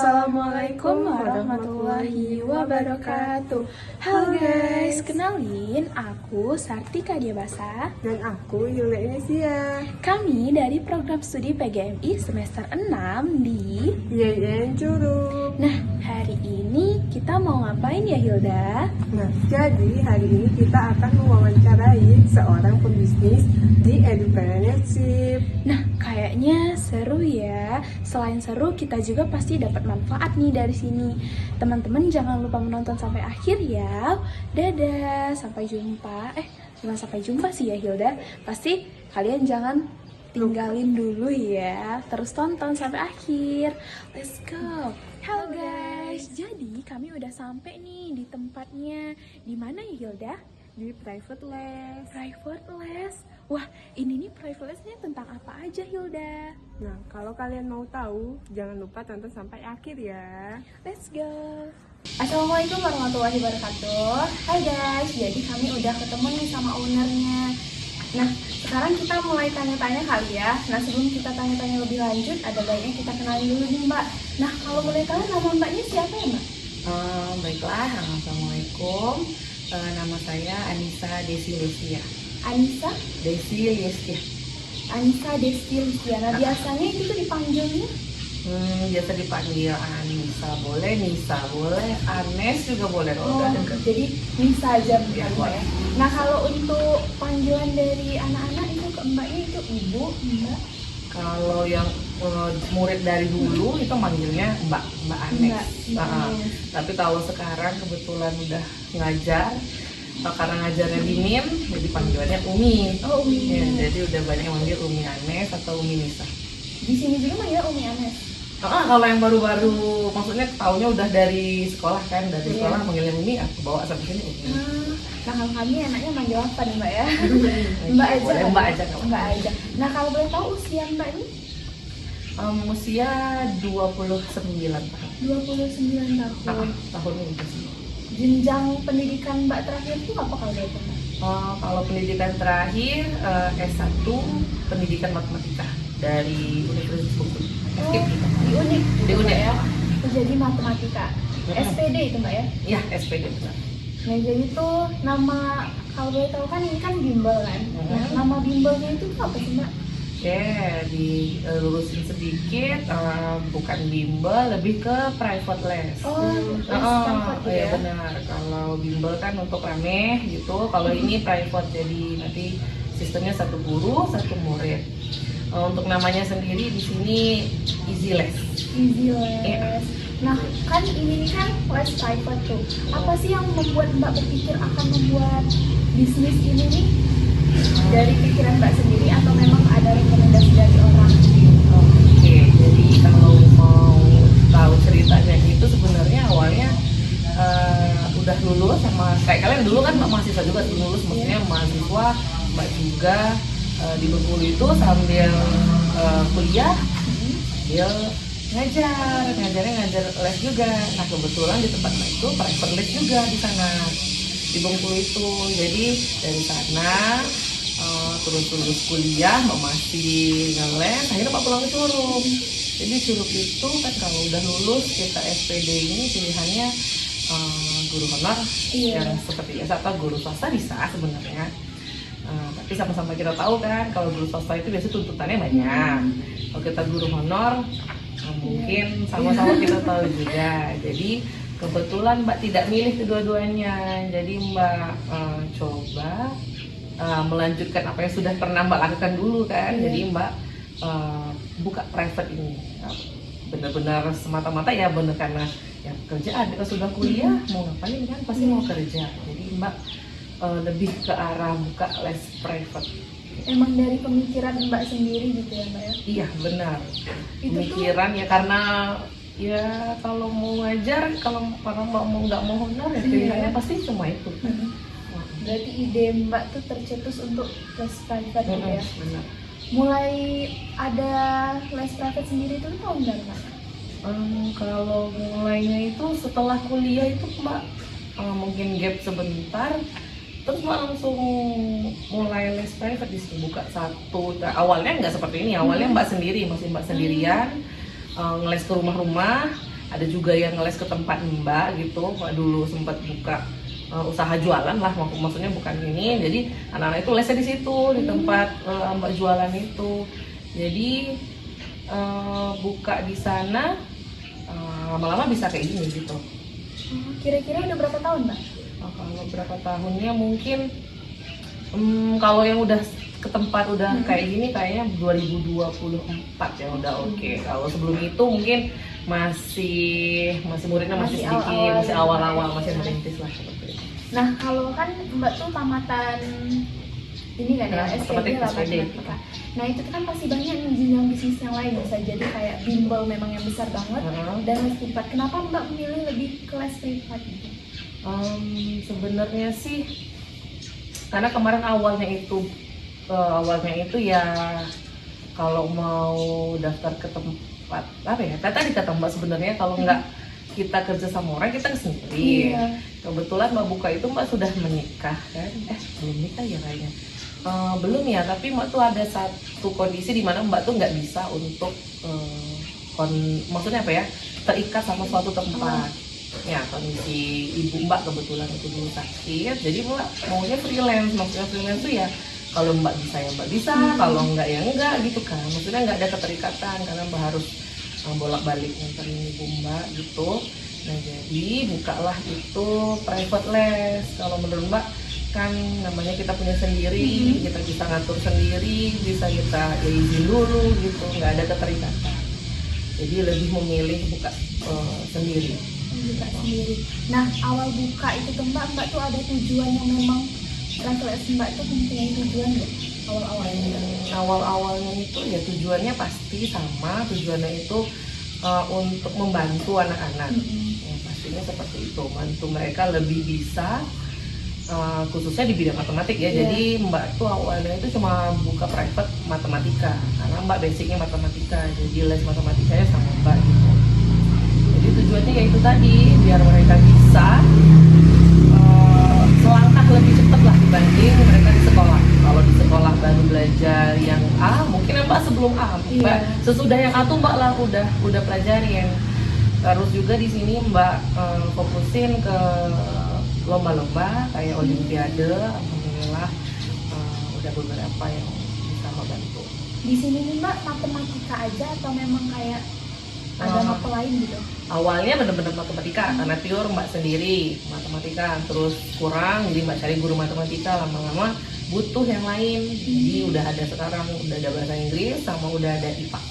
Assalamualaikum warahmatullahi wabarakatuh. Halo guys, kenalin aku Sartika Diabasa. Dan aku Yula Inesia. Kami dari program studi PGMI semester 6 di YN Curug. Nah, hari ini kita mau ngapain ya Hilda? Nah, jadi hari ini kita akan mewawancarai seorang pembisnis di Edupreneurship. Nah, kayaknya seru ya. Selain seru, kita juga pasti dapat manfaat nih dari sini. Teman-teman jangan lupa menonton sampai akhir ya. Dadah, sampai jumpa. Bukan sampai jumpa sih ya Hilda. Pasti kalian jangan tinggalin dulu ya. Terus tonton sampai akhir. Let's go. Halo guys, jadi kami udah sampai nih di tempatnya. Di mana ya Hilda? Di private les. Private les. Wah, ini nih private lesnya tentang apa aja Hilda? Nah, kalau kalian mau tahu, jangan lupa tonton sampai akhir ya. Let's go. Assalamualaikum warahmatullahi wabarakatuh. Hai guys, jadi kami udah ketemu nih sama ownernya. Nah, sekarang kita mulai tanya-tanya kali ya. Nah, sebelum kita tanya-tanya lebih lanjut, ada baiknya kita kenalin dulu nih Mbak. Nah, kalau boleh tahu nama Mbaknya siapa ya Mbak? Baiklah, assalamualaikum. Nama saya Anissa Desi Lucia. Anissa? Desi Lucia. Anissa Desi Lucia. Nah, biasanya itu tuh dipanggilnya? Biasa dipanggil Anissa boleh, Nisa boleh, Anes juga boleh. Jadi Nisa aja Ya, Mbak ya. Nah, kalau untuk panggilan dari anak-anak itu ke Mbaknya itu Ibu, Mbak? Kalau yang murid dari dulu itu manggilnya Mbak Anes. Mbak Anes. Tapi kalau sekarang kebetulan udah ngajar, karena ngajarnya di MIM, jadi panggilannya Umi. Oh, Umi. Ya, jadi udah banyak yang manggil Umi Anes atau Umi Nisa. Di sini juga manggil Umi Anes. Kalau yang baru-baru, maksudnya taunya udah dari sekolah kan, dari Iya. sekolah manggilnya Umi, aku bawa sampai sini Umi. Nah, kalau kami anaknya manggil apa nih Mbak ya? Mbak aja. Boleh, kan? Mbak aja nggak apa-apa. Mbak aja. Nah, kalau boleh tahu usia Mbak ini Usia 29 tahun. 29 tahun. Tahun ini udah sih. Jenjang pendidikan Mbak terakhir itu apa kalau boleh tahu? Kalau pendidikan terakhir S1 pendidikan matematika dari Universitas Bogor. Oh, di UNIK. Di UNIK. ya. Jadi matematika. SPD itu Mbak ya? Iya, SPD benar. Nah, jadi tuh nama kalau boleh tahu kan ini kan bimbel kan. Nah, nama bimbelnya itu tuh apa sih Mbak? Oke, dilurusin sedikit, bukan bimbel, lebih ke private les. Les private gitu Iya ya? benar. Kalau bimbel kan untuk rame gitu. Kalau ini private, jadi nanti sistemnya satu guru, satu murid. Untuk namanya sendiri di sini Easy Les. Easy les. Iya. Nah, kan ini kan les private tuh. Apa sih yang membuat Mbak berpikir akan membuat bisnis ini nih? Dari pikiran Mbak sendiri atau memang ada rekomendasi dari orang? Oke, jadi kalau mau tahu ceritanya itu sebenarnya awalnya udah lulus sama kayak kalian dulu kan mahasiswa juga lulus, maksudnya mahasiswa Mbak juga di Bengkulu itu sambil kuliah dia ngajar les juga. Nah kebetulan di tempat itu private les juga di sana di Bengkulu itu. Jadi dari sana terus lulus kuliah masih ngeles, akhirnya Mbak pulang ke Curug. Jadi Curug itu kan kalau udah lulus kita SPD ini pilihannya guru honor yang seperti biasa atau guru swasta bisa sebenarnya. Tapi sama-sama kita tahu kan kalau guru swasta itu biasanya tuntutannya banyak. Kalau kita guru honor mungkin sama-sama kita tahu juga. Jadi kebetulan Mbak tidak milih kedua-duanya. Jadi Mbak coba melanjutkan apa yang sudah pernah Mbak lakukan dulu kan. Jadi Mbak buka private ini benar-benar semata-mata ya benar karena ya kerjaan kita sudah kuliah mau ngapain kan pasti mau kerja. Jadi Mbak lebih ke arah buka les private. Emang dari pemikiran Mbak sendiri gitu ya Mbak ya? Iya benar. Itu Pemikiran ya karena ya kalau mau ngajar kalau Mbak mau nggak mau honor ya pilihannya pasti cuma itu. Berarti ide Mbak tuh tercetus untuk les private gitu ya? Benar. Mulai ada les private sendiri itu tahun berapa Mbak? Kalau mulainya itu setelah kuliah itu Mbak mungkin gap sebentar, terus Mbak langsung mulai les private di situ, buka satu. Nah, awalnya nggak seperti ini, awalnya Mbak sendiri, masih Mbak sendirian, ngeles ke rumah-rumah. ada juga yang ngeles ke tempat mbak gitu. Mbak dulu sempat buka usaha jualan lah, maksudnya bukan ini. Jadi anak-anak itu lesnya di situ, di tempat mbak jualan itu. Jadi buka di sana lama-lama bisa kayak gini gitu. Kira-kira udah berapa tahun, Mbak? Kalau berapa tahunnya mungkin kalau yang udah ke tempat udah kayak gini kayaknya 2024 ya udah oke. Kalau sebelum itu mungkin masih muridnya masih sedikit, awal-awal masih ya, awal-awal, Mbak. masih merintis lah seperti itu. Nah, kalau kan Mbak tuh tamatan ini kan ya, Nah, SPD lah, SPD. matematika. Nah, itu kan pasti banyak nih jenjang bisnis yang lain, bisa jadi kayak bimbel memang yang besar banget, dan les privat. Kenapa Mbak memilih lebih ke les privat gitu? Sebenarnya sih karena kemarin awalnya itu ya kalau mau daftar ke tempat apa ya, tadi kata Mbak sebenarnya kalau nggak kita kerja sama orang kita sendiri. Iya. Kebetulan Mbak buka itu Mbak sudah menikah kan? Belum nikah ya kayaknya. Belum ya, tapi Mbak tuh ada satu kondisi di mana Mbak tuh nggak bisa untuk maksudnya apa ya, terikat sama suatu tempat. Ya kondisi ibu Mbak kebetulan itu dulu sakit, jadi Mbak maunya freelance. Maksudnya freelance tuh ya kalau Mbak bisa ya Mbak bisa, kalau enggak ya enggak gitu kan. Maksudnya nggak ada keterikatan karena Mbak harus bolak-balik nganterin ibu Mbak gitu. Nah jadi bukalah itu private les. Kalau menurut Mbak kan namanya kita punya sendiri, kita bisa ngatur sendiri, bisa kita ya izin dulu gitu, nggak ada keterikatan. Jadi lebih memilih buka sendiri. Buka sendiri. Nah, awal buka itu tuh Mbak tuh ada tujuan yang memang les Mbak tuh mempunyai tujuan nggak awal-awalnya? Awal-awalnya itu ya tujuannya pasti sama, tujuannya itu untuk membantu anak-anak. Ya, pastinya seperti itu, membantu mereka lebih bisa khususnya di bidang matematik ya. Jadi Mbak tuh awalnya itu cuma buka private matematika karena Mbak basicnya matematika, jadi les matematikanya sama Mbak gitu. Jadi tujuannya yaitu tadi biar mereka bisa selangkah lebih cepat lah dibanding mereka di sekolah. Kalau di sekolah baru belajar yang A, mungkin Mbak sebelum A, Mbak sesudah yang A tuh Mbak lah udah pelajarin. Terus juga di sini Mbak fokusin ke lomba-lomba kayak olimpiade, alhamdulillah udah beberapa yang bisa membantu. Di sini nih Mbak matematika aja atau memang kayak ada mata lain gitu? Awalnya benar-benar matematika karena pure Mbak sendiri matematika, terus kurang jadi Mbak cari guru matematika, lama-lama butuh yang lain. Jadi udah ada sekarang, udah ada bahasa Inggris sama udah ada IPA.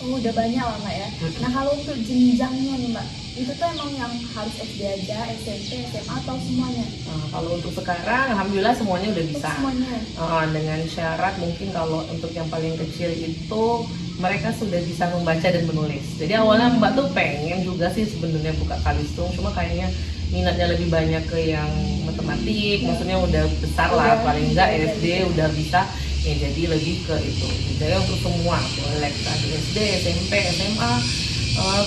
Oh, udah banyak lah Mbak ya. Nah, kalau untuk jenjangnya nih Mbak, itu tuh emang yang harus SD aja, SMP, SMA atau semuanya? Kalau untuk sekarang alhamdulillah semuanya udah bisa. Semuanya. Dengan syarat mungkin kalau untuk yang paling kecil itu mereka sudah bisa membaca dan menulis. Jadi awalnya Mbak tuh pengen juga sih sebenarnya buka Kalistung, cuma kayaknya minatnya lebih banyak ke yang matematik, maksudnya udah besar lah, paling enggak SD udah bisa ya, jadi lebih ke itu. Jadi untuk semua boleh tadi SD, SMP, SMA,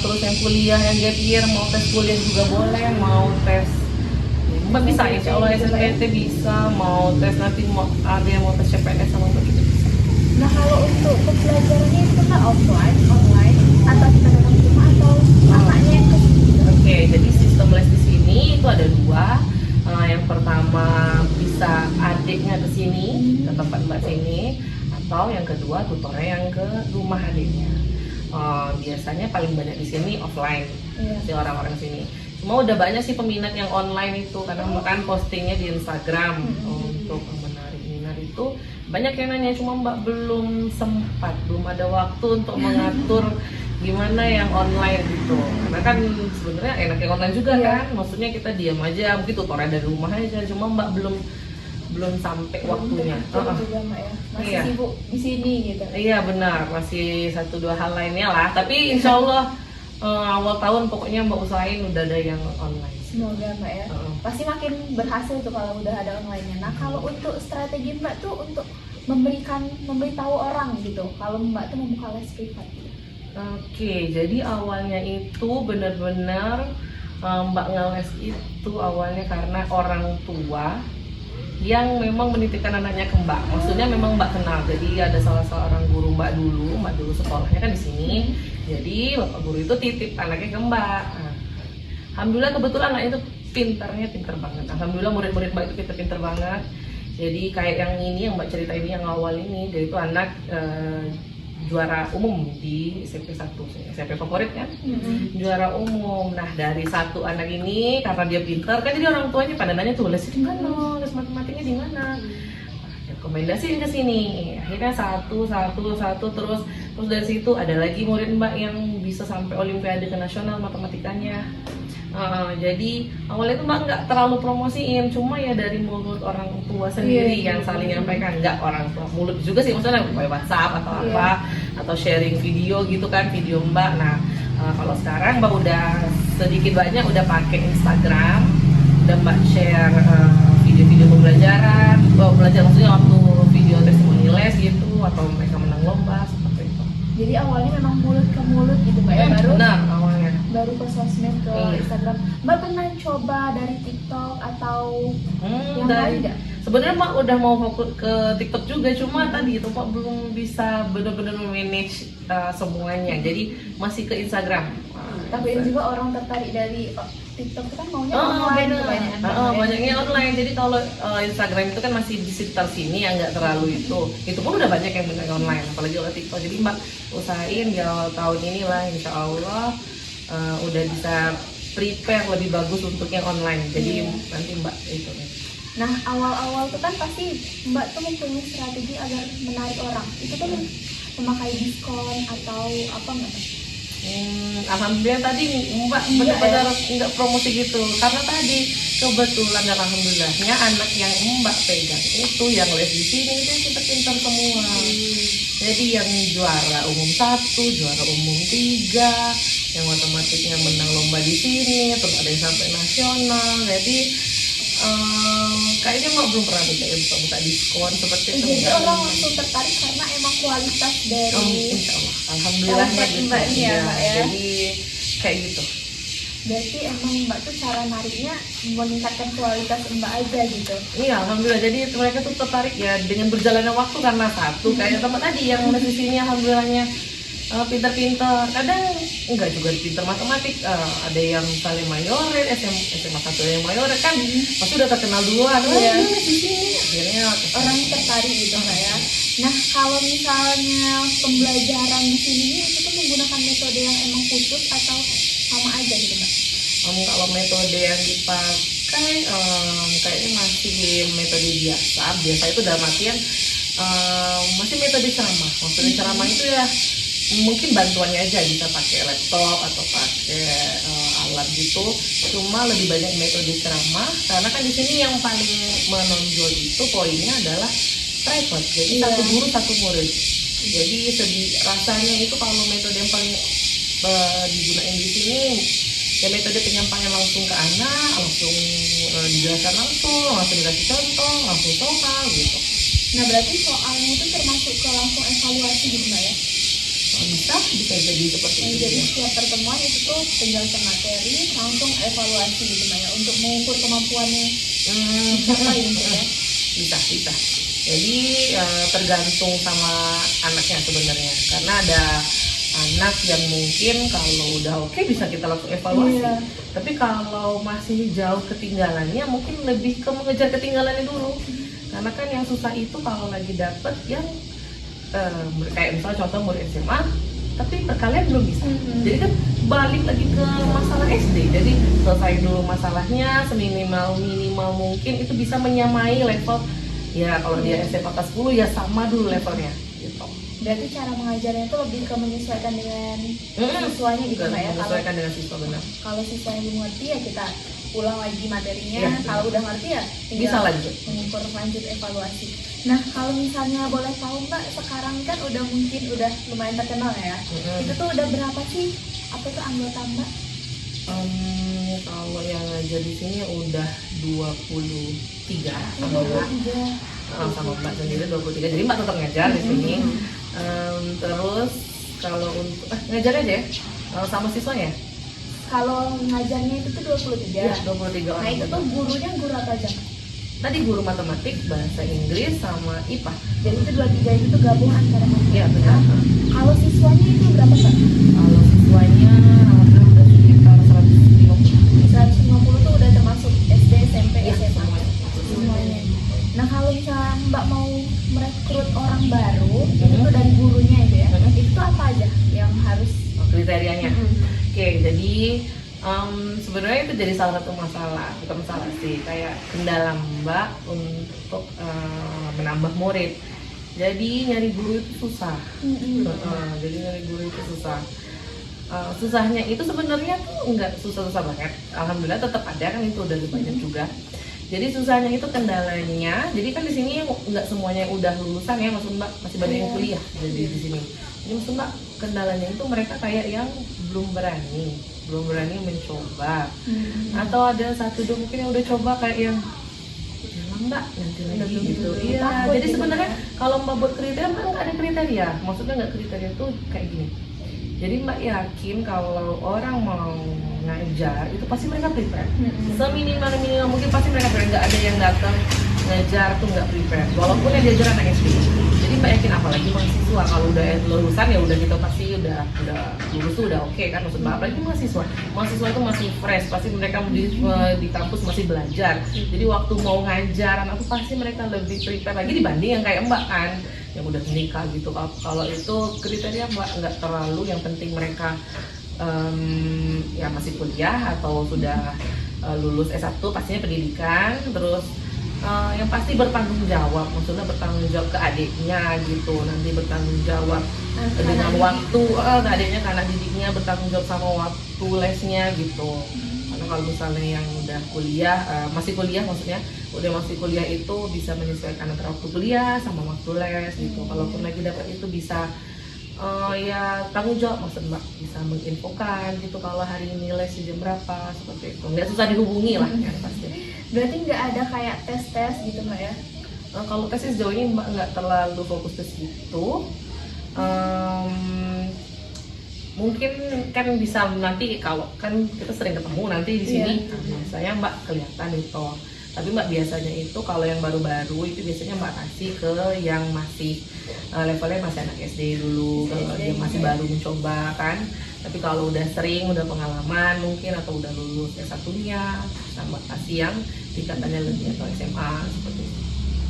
terus yang kuliah, yang gap year, mau tes kuliah juga boleh, mau tes Mbak bisa, insya Allah SNMPTN bisa, mau tes nanti mau ada yang mau tes CPNS sama Mbak kita bisa. Nah, kalau untuk pembelajarannya itu kan offline, online, atau kita datang ke rumah atau anaknya yang ke sini? Oke, jadi sistem les di sini itu ada dua. Yang pertama bisa adiknya ke sini, ke tempat Mbak sini, atau yang kedua tutornya yang ke rumah adiknya. Biasanya paling banyak di sini offline, si orang-orang sini. Cuma udah banyak sih peminat yang online itu karena Mbak kan postingnya di Instagram untuk menarik minat itu. Banyak yang nanya, cuma Mbak belum sempat, belum ada waktu untuk mengatur gimana yang online gitu. Karena kan sebenarnya enak yang online juga kan, maksudnya kita diam aja, mungkin tutornya dari rumah aja, cuma Mbak belum sampai waktunya. Juga Mbak ya, masih sibuk di sini gitu. Iya benar, masih 1-2 hal lainnya lah, tapi insya Allah awal tahun pokoknya Mbak usahain udah ada yang online. Semoga Mbak ya, pasti makin berhasil tuh kalau udah ada online-nya. Nah, kalau untuk strategi Mbak tuh untuk memberitahu orang gitu kalau Mbak tuh membuka les privat gitu. Oke, jadi awalnya itu benar-benar Mbak ngeles itu awalnya karena orang tua yang memang menitipkan anaknya ke Mbak. Maksudnya memang Mbak kenal. Jadi ada salah seorang guru Mbak dulu sekolahnya kan di sini. Jadi Bapak guru itu titip anaknya ke Mbak. Alhamdulillah kebetulan anak itu pinter banget. Alhamdulillah murid-murid Mbak itu pinter banget. Jadi kayak yang ini yang Mbak cerita ini yang awal ini, dia itu anak juara umum di SMP 1, SMP favorit kan, juara umum. Nah dari satu anak ini karena dia pintar kan, jadi orang tuanya pada nanya tuh les di mana, les matematikanya di mana, rekomendasiin ke sini. Akhirnya satu terus dari situ ada lagi murid Mbak yang bisa sampai olimpiade ke nasional matematikanya. Jadi awalnya itu Mbak nggak terlalu promosiin, cuma ya dari mulut orang tua sendiri yang saling nyampaikan, nggak orang tua mulut juga sih, maksudnya by WhatsApp atau apa, atau sharing video gitu kan, video Mbak. Nah kalau sekarang Mbak udah sedikit banyak udah pakai Instagram, udah Mbak share video-video pembelajaran, belajar maksudnya waktu video testimoni les gitu, atau mereka menang lomba seperti itu. Jadi awalnya memang mulut ke mulut gitu Mbak ya, baru ke sosmed, ke Instagram. Mbak pernah coba dari TikTok atau yang lain nggak? Sebenarnya Mbak udah mau fokus ke TikTok juga, cuma tadi itu Mbak belum bisa benar-benar manage semuanya. Jadi masih ke Instagram. Tapi juga orang tertarik dari TikTok itu kan maunya online kebanyakan. Banyaknya online. Jadi kalau Instagram itu kan masih di sekitar sini ya, nggak terlalu itu. Itu pun udah banyak yang benar online, apalagi kalau TikTok. Jadi Mbak usahain di awal tahun inilah, insya Allah udah bisa prepare lebih bagus untuk yang online. Jadi nanti Mbak itu. Nah awal-awal tuh kan pasti Mbak tuh mempunyai strategi agar menarik orang. Itu tuh memakai diskon atau apa nggak? Alhamdulillah tadi Mbak benar-benar nggak promosi gitu, karena tadi kebetulan dan alhamdulillahnya anak yang Mbak pegang itu yang les di sini itu pintar-pintar semua. Jadi yang juara umum 1, juara umum 3, yang matematiknya menang lomba di sini, terus ada yang sampai nasional. Jadi kayaknya Mbak belum pernah buka diskon seperti itu. Jadi orang langsung tertarik karena emang kualitas dari insya Allah, alhamdulillahnya gitu. Mbak ini ya Mbak ya. Jadi kayak gitu. Berarti emang Mbak tuh cara nariknya meningkatkan kualitas Mbak aja gitu. Iya, alhamdulillah. Jadi mereka tuh tertarik ya dengan berjalannya waktu, karena satu kayak teman tadi yang les di sini alhamdulillahnya pintar-pintar. Kadang enggak juga pintar matematik, ada yang misalnya mayoret, SMA 1 yang mayoret kan pasti udah terkenal duluan. Iya. Di sini akhirnya Orang tertarik gitu Mbak ya. Nah kalau misalnya pembelajaran di sini itu tuh menggunakan metode yang emang khusus atau sama aja gitu Mbak? Kalau metode yang dipakai kayaknya masih metode biasa itu dalam artian masih metode ceramah. Maksudnya ceramah itu ya mungkin bantuannya aja, bisa pakai laptop atau pakai alat gitu. Cuma lebih banyak metode ceramah, karena kan di sini yang paling menonjol itu poinnya adalah private. Jadi satu guru satu murid. Jadi rasanya itu kalau metode yang paling digunakan di sini ya metode penyampaian langsung ke anak, langsung dijelaskan langsung dikasih contoh, langsung soal gitu. Nah berarti soalnya itu termasuk ke langsung evaluasi gitu Mbak ya? Bisa jadi seperti itu. Jadi setiap pertemuan itu tuh penjelasan materi langsung evaluasi gitu Mbak ya, untuk mengukur kemampuannya apa gitu ya? Bisa. Jadi tergantung sama anaknya sebenarnya, karena ada anak yang mungkin kalau udah oke bisa kita langsung evaluasi. Tapi kalau masih jauh ketinggalannya, mungkin lebih ke mengejar ketinggalannya dulu. Karena kan yang susah itu kalau lagi dapet yang kayak misalnya contoh murid SMA, tapi kalian belum bisa. Jadi kan balik lagi ke masalah SD. Jadi selesai dulu masalahnya, seminimal mungkin itu bisa menyamai level. Ya kalau dia SMA kelas 10 ya sama dulu levelnya. Gitu. Berarti cara mengajarnya itu lebih ke menyesuaikan dengan siswanya gitu Mbak ya? Menyesuaikan dengan siswa, benar. Kalau siswanya belum ngerti ya kita ulang lagi materinya. Kalau udah ngerti ya bisa lanjut. Mengukur lanjut evaluasi. Nah kalau misalnya boleh tahu Mbak, sekarang kan mungkin udah lumayan terkenal ya. Itu tuh udah berapa sih apa tuh anggota Mbak? Kalau yang ngajar di sini udah 23 sama Mbak. Sama Mbak sendiri 23. Jadi Mbak tetap ngajar di sini. Terus kalau untuk ngajar aja ya, sama siswanya? Kalau ngajarnya itu tuh 23. Ya, 23 orang. Nah itu tuh gurunya guru apa aja? Tadi guru matematik, bahasa Inggris, sama IPA. Jadi itu 23 itu tuh gabung antara Iya benar. Kalau siswanya itu berapa Mbak? Kalau siswanya alhamdulillah udah sekitar 150. Mbak mau merekrut orang baru, itu dari gurunya itu ya, itu tuh apa aja yang harus kriterianya? Oke, jadi sebenarnya itu jadi salah satu masalah, bukan masalah sih, kayak kendala Mbak untuk menambah murid. Jadi nyari guru itu susah. Jadi nyari guru itu susah. Susahnya itu sebenarnya tuh nggak susah-susah banget. Alhamdulillah tetap ada kan, itu udah banyak juga. Jadi susahnya itu kendalanya. Jadi kan di sini nggak semuanya udah lulusan ya, maksud Mbak, masih banyak yang kuliah. Jadi di sini. Jadi maksud Mbak, kendalanya itu mereka kayak yang belum berani mencoba. Atau ada satu dua mungkin yang udah coba kayak yang jangan Mbak, nanti lagi gitu. Iya. Jadi sebenarnya kalau Mbak buat kriteria, Mbak nggak ada kriteria. Maksudnya nggak kriteria tuh kayak gini. Jadi Mbak yakin kalau orang mau ngajar itu pasti mereka prepare. Seminimal mungkin pasti mereka prepare. Nggak ada yang datang ngajar tuh nggak prepare. Walaupun yang diajar anak SD. Jadi Mbak yakin, apalagi mahasiswa, kalau udah lulusan ya udah kita pasti udah lulus tuh udah oke kan, maksud Mbak. Apalagi mahasiswa itu masih fresh, pasti mereka di kampus masih belajar. Jadi waktu mau ngajar anak tuh pasti mereka lebih prepare lagi dibanding yang kayak Mbak kan, yang udah menikah gitu. Kalau itu kriteria Mbak nggak terlalu, yang penting mereka ya masih kuliah atau sudah lulus S1, pastinya pendidikan, terus yang pasti bertanggung jawab, maksudnya bertanggung jawab ke adiknya gitu, nanti bertanggung jawab dengan waktu adiknya, ke anak didiknya, bertanggung jawab sama waktu lesnya gitu. Karena kalau misalnya yang udah kuliah, masih kuliah maksudnya, masih kuliah itu bisa menyesuaikan antara waktu kuliah sama waktu les gitu. Kalaupun lagi dapat itu bisa ya tanggung jawab, maksud Mbak, bisa menginfokan gitu kalau hari ini les jam berapa, seperti itu. Nggak susah dihubungi lah yang pasti. Berarti nggak ada kayak tes gitu Mbak ya? Kalau tesnya sejauh ini Mbak nggak terlalu fokus ke situ. Mungkin kan bisa nanti, kalau kan kita sering ketemu nanti di sini, biasanya Mbak kelihatan itu. Tapi Mbak biasanya itu kalau yang baru-baru itu biasanya Mbak kasih ke yang masih levelnya masih anak SD dulu, kalau dia masih baru mencoba kan. Tapi kalau udah sering, udah pengalaman mungkin, atau udah lulus S1-nya, Mbak kasih yang tingkatannya lebih atau SMA seperti itu.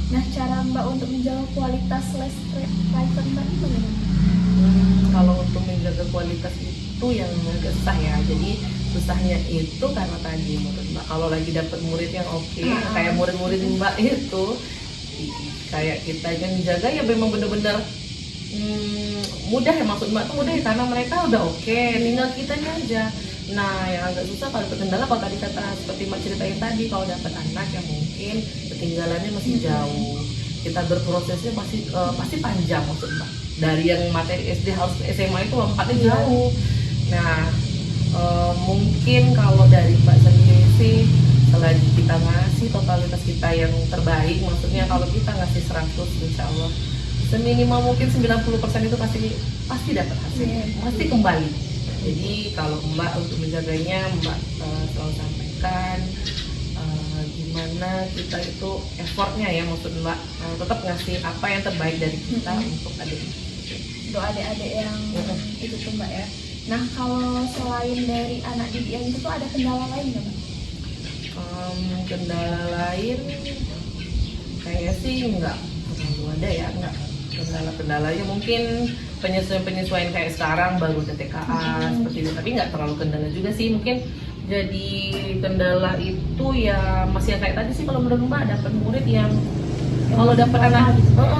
Nah, cara Mbak untuk menjaga kualitas les private Mbak itu bagaimana? Kalau untuk menjaga kualitas itu yang agak susah ya. Jadi susahnya itu karena tadi menurut Mbak, kalau lagi dapat murid yang oke, kayak murid-murid Mbak itu kayak kita yang dijaga ya memang bener-bener mudah ya, maksud Mbak tuh mudah ya, karena mereka udah oke, tinggal kitanya aja. Nah, yang agak susah kalau terkendala, kalau tadi kata seperti Mbak ceritain tadi, kalau dapat anak yang mungkin ketinggalannya masih jauh, kita berprosesnya pasti panjang, maksud Mbak. Dari yang materi SD harus ke SMA itu lompatnya jauh. Nah, mungkin kalau dari Mbak sendiri sih, selagi kita ngasih totalitas kita yang terbaik, maksudnya kalau kita ngasih 100, insya Allah seminimal mungkin 90% itu pasti dapat hasil, pasti kembali. Jadi kalau Mbak untuk menjaganya, Mbak selalu sampaikan gimana kita itu effortnya ya, maksud Mbak tetap ngasih apa yang terbaik dari kita untuk adik. Untuk adik-adik yang itu tuh Mbak ya. Nah, kalau selain dari anak didik yang itu tuh ada kendala lain nggak Mbak? Kendala lain kayaknya sih nggak terlalu ada ya, nggak. Kendala-kendalanya mungkin penyesuaian kayak sekarang baru TTKA seperti itu, tapi nggak terlalu kendala juga sih. Mungkin jadi kendala itu ya masih yang kayak tadi sih, kalau menurut Mbak dapat murid yang kalau dapat anak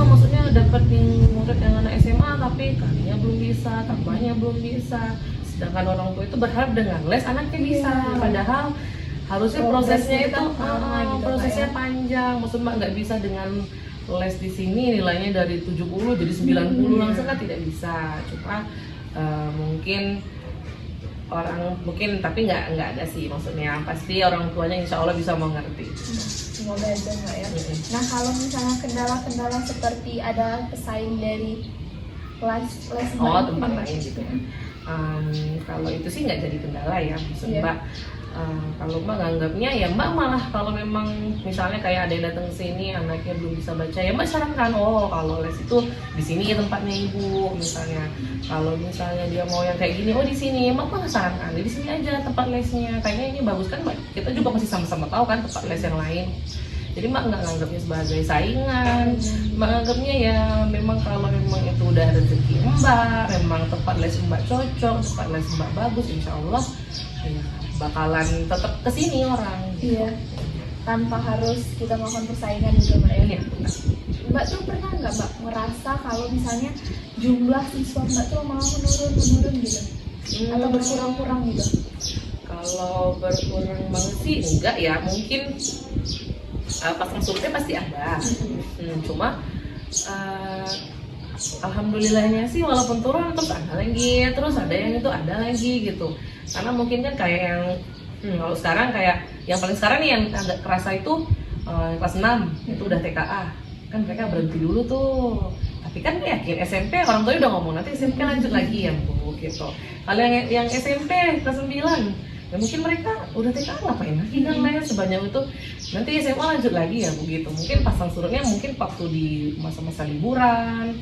maksudnya dapat murid yang anak SMA tapi kalinya belum bisa, tambahnya belum bisa, sedangkan orang tua itu berharap dengan les anaknya bisa, padahal harusnya prosesnya itu prosesnya panjang. Maksud Mbak nggak bisa dengan les di sini nilainya dari 70 jadi 90 langsung, kan tidak bisa. Cuma mungkin tapi nggak ada sih, maksudnya pasti orang tuanya insya Allah bisa mengerti. Semoga aja Mbak ya. Nah, kalau misalnya kendala-kendala seperti ada pesaing dari les tempat lain gitu ya. Kalau itu sih nggak jadi kendala ya, maksud Mbak. Kalau Mbak nganggapnya ya Mbak malah kalau memang misalnya kayak ada yang datang ke sini anaknya belum bisa baca, ya Mbak sarankan, kalau les itu di sini ya tempatnya Ibu misalnya. Kalau misalnya dia mau yang kayak gini, di sini Mbak malah sarankan di sini aja tempat lesnya, kayaknya ini bagus kan Mbak. Kita juga masih sama-sama tahu kan tempat les yang lain. Jadi mbak nggak nganggapnya sebagai saingan, mbak nganggapnya ya memang kalau memang itu udah rezeki mbak, memang tempat les mbak cocok, tempat les mbak bagus, insya Allah ya bakalan tetap kesini orang. Iya, tanpa harus kita melakukan persaingan gitu mbak ya. Iya. Mbak tuh pernah nggak mbak ngerasa kalau misalnya jumlah siswa mbak tuh malah menurun gitu, atau berkurang-kurang gitu? Kalau berkurang banget sih enggak ya, mungkin pasang surutnya pasti ada. Cuma alhamdulillahnya sih walaupun turun terus ada lagi, terus ada yang itu ada lagi gitu. Karena mungkin kan kayak yang kalau sekarang kayak yang paling sekarang nih yang agak kerasa itu kelas 6 itu udah TKA. Kan mereka berhenti dulu tuh. Tapi kan yakin SMP orang tuanya udah ngomong nanti SMP lanjut lagi ya Bu gitu. Kalau yang SMP kelas 9 ya mungkin mereka udah TKA ngapain lagi kan les sebanyak itu, nanti SMA lanjut lagi ya begitu. Mungkin pasang surutnya mungkin waktu di masa-masa liburan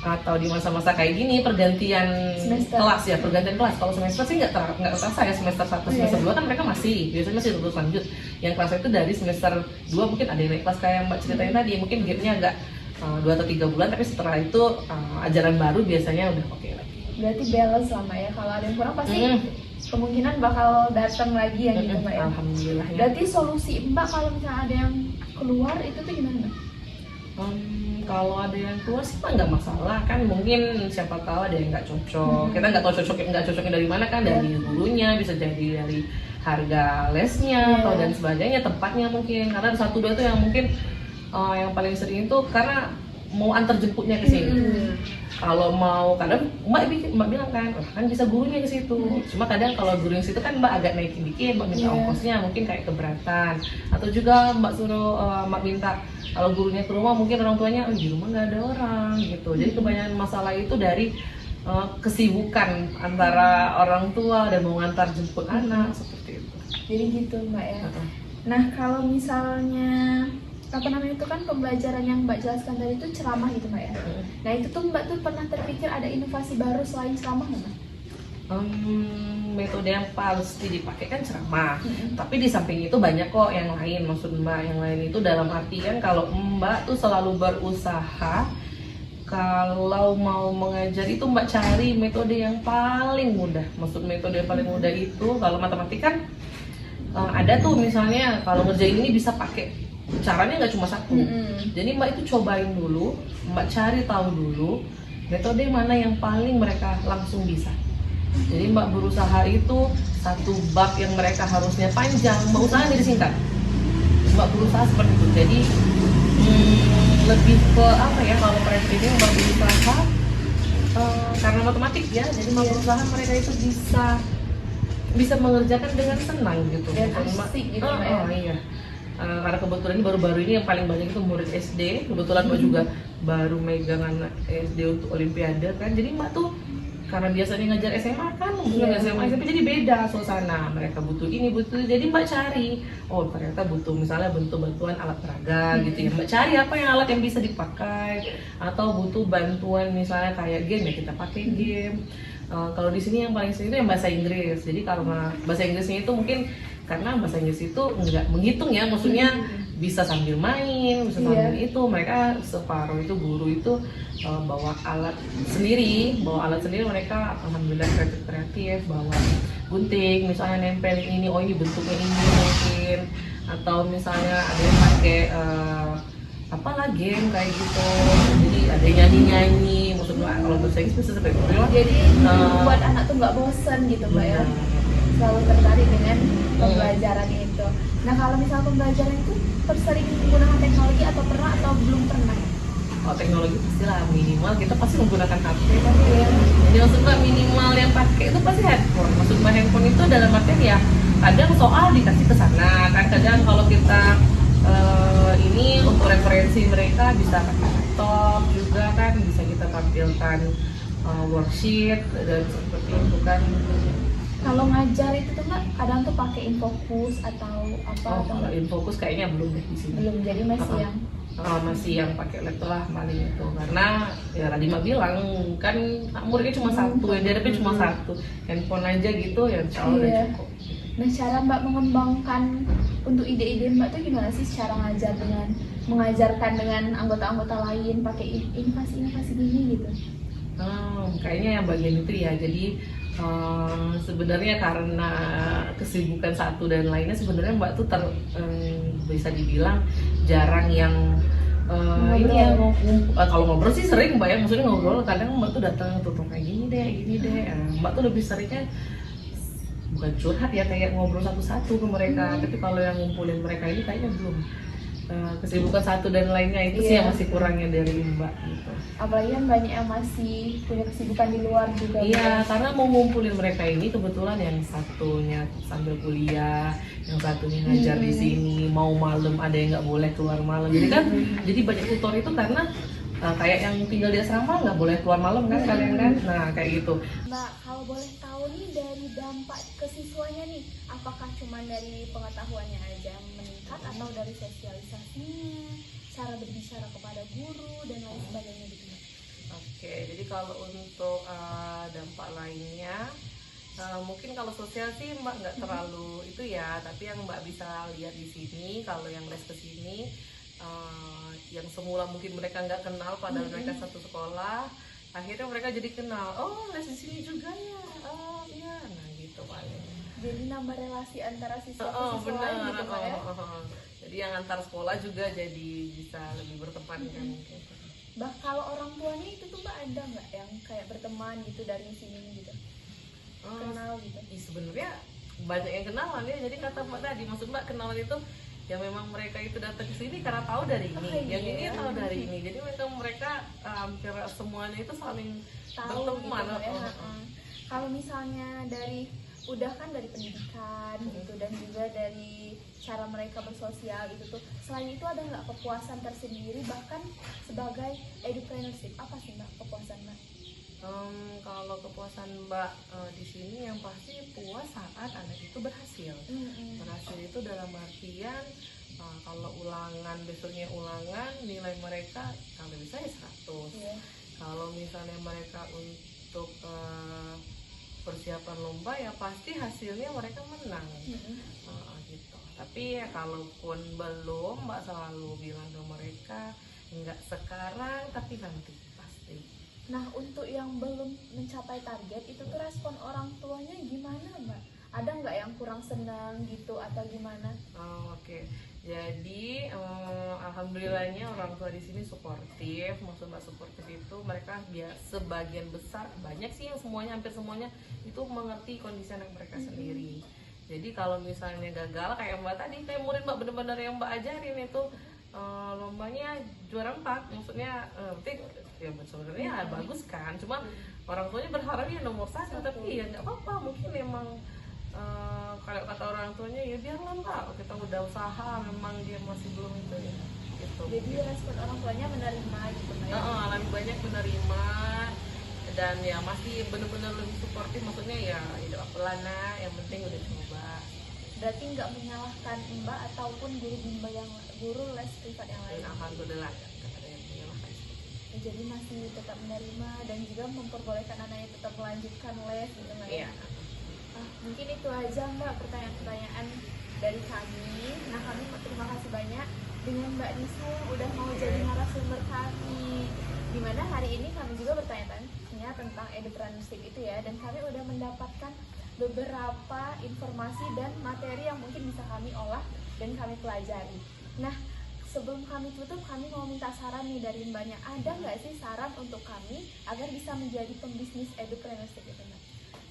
atau di masa-masa kayak gini pergantian Semester. kelas ya, pergantian kelas. Kalau semester sih nggak terasa ya, semester 1 semester 2 kan mereka biasanya masih terus lanjut. Yang kelas itu dari semester 2 mungkin ada yang naik kelas kayak Mbak ceritain tadi, mungkin gapnya agak 2 atau 3 bulan, tapi setelah itu ajaran baru biasanya udah oke lagi. Berarti balance lah mbak ya, kalau ada yang kurang pasti kemungkinan bakal datang lagi ya gitu mbak ya. Alhamdulillah ya. Berarti solusi mbak kalau misalnya ada yang keluar itu tuh gimana mbak? Kalau ada yang keluar sih nggak masalah kan, mungkin siapa tahu ada yang nggak cocok. Kita nggak tahu nggak cocoknya dari mana kan, dari gurunya, bisa jadi dari harga lesnya atau dan sebagainya, tempatnya mungkin. Karena ada 1-2 tuh yang mungkin yang paling sering itu karena mau antar jemputnya ke sini. Kalau mau kadang mbak bilang kan bisa gurunya ke situ. Cuma kadang kalau guru yang situ kan mbak agak naikin dikit, mbak minta ongkosnya mungkin kayak keberatan. Atau juga mbak suruh mbak minta kalau gurunya ke rumah mungkin orang tuanya di rumah nggak ada orang gitu. Jadi kebanyakan masalah itu dari kesibukan antara orang tua dan mau ngantar jemput anak seperti itu. Jadi gitu mbak ya. Nah kalau misalnya apa namanya itu kan pembelajaran yang mbak jelaskan tadi itu ceramah gitu mbak ya. Nah itu tuh mbak tuh pernah terpikir ada inovasi baru selain ceramah nggak mbak? Metode yang pasti dipakai kan ceramah, tapi di samping itu banyak kok yang lain. Maksud mbak yang lain itu dalam artian kalau mbak tuh selalu berusaha, kalau mau mengajar itu mbak cari metode yang paling mudah. Maksud metode yang paling mudah itu kalau matematika kan ada tuh misalnya kalau ngerjain ini bisa pakai, caranya nggak cuma satu. Jadi mbak itu cobain dulu, mbak cari tahu dulu metode mana yang paling mereka langsung bisa. Jadi mbak berusaha itu satu bab yang mereka harusnya panjang, mbak usaha jadi singkat. Mbak berusaha seperti itu. Jadi lebih ke apa ya, kalau mereka ini mbak berusaha karena matematik ya, jadi mbak berusaha mereka itu bisa mengerjakan dengan senang gitu. Dan asik gitu ya. Iya. Karena kebetulan ini baru-baru ini yang paling banyak itu murid SD. Kebetulan mbak juga baru megang anak SD untuk Olimpiade kan. Jadi mbak tuh karena biasanya ngajar SMA kan, SMA SMP jadi beda suasana. Mereka butuh ini, butuh. Jadi mbak cari, oh ternyata butuh misalnya bantuan alat peraga gitu ya. Mbak cari apa yang alat yang bisa dipakai, atau butuh bantuan misalnya kayak game ya kita pakai game. Kalau di sini yang paling sering itu yang bahasa Inggris. Jadi karena bahasa Inggrisnya itu mungkin karena bahasa Inggris itu nggak menghitung ya, maksudnya bisa sambil main, bisa sambil itu. Mereka separuh itu guru itu bawa alat sendiri mereka alhamdulillah kreatif, bawa gunting misalnya nempelin ini, oh ini bentuknya ini mungkin, atau misalnya ada yang pakai apalah game kayak gitu. Jadi ada yang nyanyi, maksudnya kalau bahasa Inggris bisa seperti itu. Jadi buat anak tuh nggak bosen gitu mbak ya, selalu tertarik dengan pembelajaran itu. Nah kalau misalnya pembelajaran itu sering menggunakan teknologi atau pernah atau belum pernah? Oh teknologi pastilah, minimal kita pasti menggunakan HP kan ya. Jadi maksudnya minimal yang pakai itu pasti handphone. Maksudnya handphone itu dalam artian ya kadang soal dikasih ke sana kan, kadang kalau kita ini untuk referensi mereka bisa pakai laptop juga kan, bisa kita tampilkan worksheet dan seperti itu kan. Kalau ngajar itu tuh mbak kadang tuh pakai Infocus atau apa? Oh, kalau Infocus kayaknya belum deh di sini. Belum, jadi masih yang masih yang pakai laptop lah paling itu, karena ya tadi mbak bilang kan muridnya cuma satu ya, dia cuma satu handphone aja gitu ya, insya Allah udah cukup. Nah cara mbak mengembangkan untuk ide-ide Mbak tuh gimana sih cara mengajarkan dengan anggota-anggota lain pakai inovasi-inovasi gini gitu? Kayaknya yang bagian itu ya. Jadi sebenarnya karena kesibukan satu dan lainnya, sebenarnya Mbak tuh bisa dibilang jarang yang ini ya kalau ngobrol sih sering Mbak ya, maksudnya ngobrol kadang Mbak tuh datang tuh kayak gini deh. Mbak tuh lebih seringnya bukan curhat ya, kayak ngobrol satu-satu ke mereka. Tapi kalau yang ngumpulin mereka ini kayaknya belum. Kesibukan satu dan lainnya itu sih yang masih kurangnya dari Mbak gitu. Apalagi kan banyak yang masih punya kesibukan di luar juga. Iya, karena mau ngumpulin mereka ini kebetulan yang satunya sambil kuliah, yang satunya ngajar di sini, mau malam ada yang nggak boleh keluar malam. Jadi kan, jadi banyak tutor itu karena kayak yang tinggal di asrama nggak boleh keluar malam kan kalian kan, nah kayak gitu. Mbak, kalau boleh tahu nih dari dampak ke siswanya nih, apakah cuma dari pengetahuannya aja yang meningkat atau dari sosialisasinya, cara berbicara kepada guru dan lain sebagainya gitu? Oke, jadi kalau untuk dampak lainnya, mungkin kalau sosial sih Mbak nggak terlalu itu ya, tapi yang Mbak bisa lihat di sini, kalau yang les ke sini, yang semula mungkin mereka nggak kenal padahal mereka satu sekolah, akhirnya mereka jadi kenal. Oh, les di sini juga ya. Oh iya, nah gitu paling. Jadi nambah relasi antara siswa ke siswa lain gitu Pak ya? Jadi yang antar sekolah juga jadi bisa lebih berteman kan mungkin. Bah, kalau orang tuanya itu tuh Mbak ada nggak yang kayak berteman gitu dari sini gitu? Kenal gitu? Sebenarnya banyak yang kenalan ya. Jadi kata Mbak tadi, maksud Mbak kenalan itu ya memang mereka itu datang ke sini karena tahu dari ini, yang ini tahu dari ini. Jadi mereka hampir semuanya itu saling berteman. Gitu, ya. Kalau misalnya udah kan dari pendidikan gitu dan juga dari cara mereka bersosial gitu tuh, selain itu ada nggak kepuasan tersendiri bahkan sebagai edupreneurship? Apa sih Mbak kepuasan Mbak? Kalau kepuasan Mbak di sini yang pasti puas saat anak itu berhasil. Berhasil itu dalam artian kalau ulangan, besoknya ulangan, nilai mereka kalau bisa ya 100. Kalau misalnya mereka untuk persiapan lomba ya pasti hasilnya mereka menang. Gitu. Tapi ya kalaupun belum, Mbak selalu bilang ke mereka enggak sekarang tapi nanti pasti. Nah, untuk yang belum mencapai target itu tuh respon orang tuanya gimana Mbak? Ada nggak yang kurang senang gitu atau gimana? Oke. Jadi alhamdulillahnya orang tua di sini suportif. Maksud Mbak suportif itu mereka sebagian besar, banyak sih yang semuanya, hampir semuanya itu mengerti kondisi anak mereka sendiri. Jadi kalau misalnya gagal kayak Mbak tadi, kayak murid Mbak benar-benar yang Mbak ajarin itu lombanya juara 4, maksudnya ya sebenarnya bagus kan, cuma orang tuanya berharap ya nomor 1, tapi ya nggak apa-apa, mungkin memang kalau kata orang tuanya ya biarlah Mbak, kita udah usaha, memang dia masih belum itu ya gitu. Jadi respon orang tuanya menerima gitu Mbak ya? Lebih banyak menerima dan ya masih benar-benar lebih suportif, maksudnya ya udah pelan yang penting udah coba. Berarti nggak menyalahkan Mbak ataupun guru les privat yang lain? Alhamdulillah nggak ada yang menyalahkan. Ya, jadi masih tetap menerima dan juga memperbolehkan anaknya tetap melanjutkan les gitu Mbak ya? Mungkin itu aja Mbak pertanyaan-pertanyaan dari kami. Nah, kami terima kasih banyak dengan Mbak Nisa yang udah mau jadi narasumber kami, dimana hari ini kami juga bertanya-tanya tentang edupreneurship itu ya, dan kami udah mendapatkan beberapa informasi dan materi yang mungkin bisa kami olah dan kami pelajari. Nah, sebelum kami tutup, kami mau minta saran nih dari Mbaknya. Ada nggak sih saran untuk kami agar bisa menjadi pembisnis edupreneurship itu Mbak?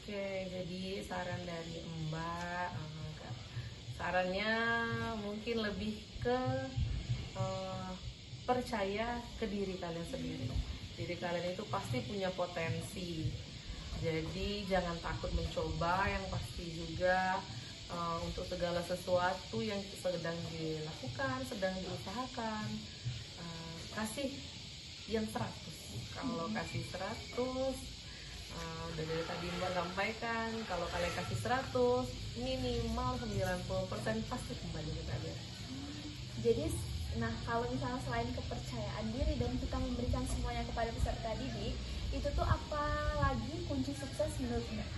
Oke, jadi saran dari Mbak, sarannya mungkin lebih ke percaya ke diri kalian sendiri. Diri kalian itu pasti punya potensi. Jadi jangan takut mencoba, yang pasti juga untuk segala sesuatu yang sedang dilakukan, sedang diusahakan, kasih yang 100. Kalau kasih 100, dari tadi Mbak sampaikan, kalau kalian kasih 100, minimal 90% pasti kembali ke kalian. Jadi, nah kalau misalnya selain kepercayaan diri dan kita memberikan semuanya kepada peserta didik, itu tuh apa lagi kunci sukses menurut Mbak?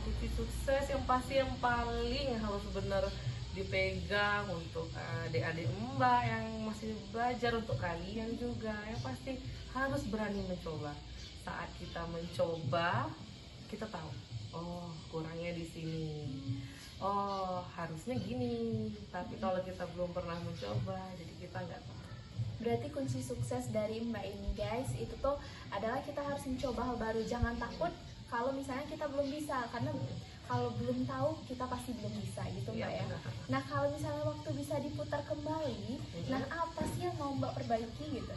Kunci sukses yang pasti yang paling harus benar dipegang untuk adik-adik Mbak yang masih belajar, untuk kalian juga yang pasti harus berani mencoba. Saat kita mencoba, kita tahu, oh kurangnya di sini, oh harusnya gini. Tapi kalau kita belum pernah mencoba, jadi kita nggak tahu. Berarti kunci sukses dari Mbak ini guys, itu tuh adalah kita harus mencoba hal baru. Jangan takut kalau misalnya kita belum bisa, karena kalau belum tahu kita pasti belum bisa gitu Mbak ya. Nah kalau misalnya waktu bisa diputar kembali, nah apa sih yang mau Mbak perbaiki gitu?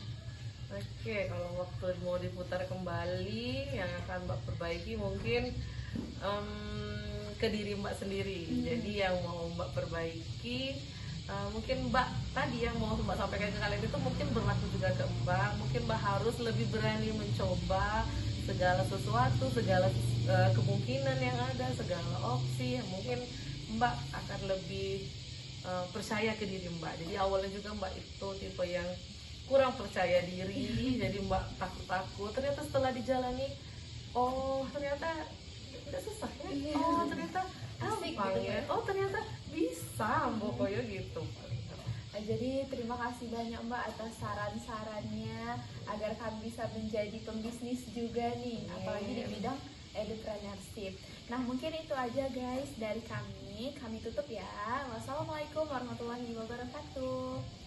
Oke, kalau waktu mau diputar kembali, yang akan Mbak perbaiki mungkin ke diri Mbak sendiri. Jadi yang mau Mbak perbaiki, mungkin Mbak tadi yang mau Mbak sampaikan ke kalian itu mungkin berlaku juga ke Mbak. Mungkin Mbak harus lebih berani mencoba segala sesuatu, segala kemungkinan yang ada, segala opsi. Mungkin Mbak akan lebih percaya ke diri Mbak. Jadi awalnya juga Mbak itu tipe yang kurang percaya diri, jadi Mbak takut-takut. Ternyata setelah dijalani, oh ternyata tidak susah ya. Oh ternyata gampang ya. Oh ternyata bisa, pokoknya gitu. Jadi terima kasih banyak Mbak atas saran-sarannya agar kami bisa menjadi pembisnis juga nih, apalagi di bidang entrepreneurship. Nah mungkin itu aja guys dari kami tutup ya. Wassalamualaikum warahmatullahi wabarakatuh.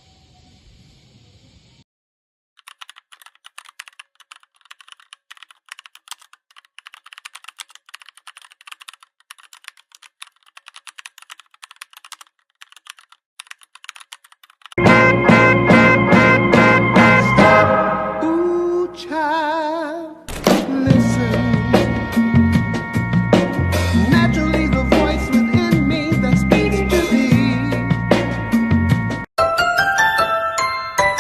Ooh, child.